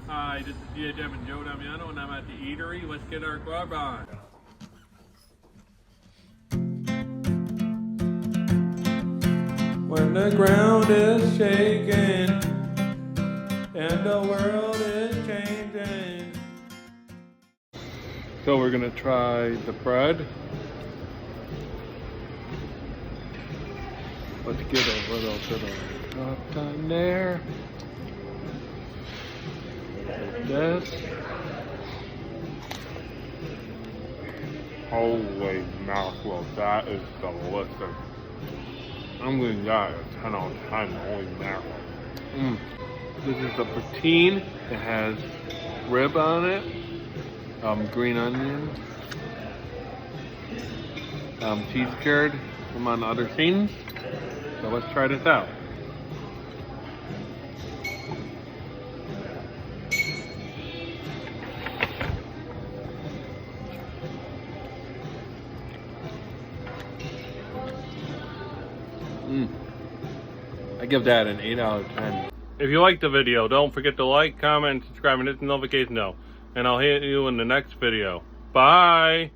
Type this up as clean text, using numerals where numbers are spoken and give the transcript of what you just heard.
Hi, this is DHM and Joe Damiano, and I'm at the Eatery. Let's get our grub on. When the ground is shaking and the world is changing. So we're gonna try the bread. Let's get a little bit of drop on there. Like this. Holy mackerel, that is delicious. I'm giving that a 10 out of 10. Holy mackerel. This is the poutine. It has rib on it, green onion, cheese curd, among other things. So let's try this out. I give that an 8 out of 10. If you liked the video, don't forget to like, comment, subscribe, and hit the notification bell. And I'll hit you in the next video. Bye!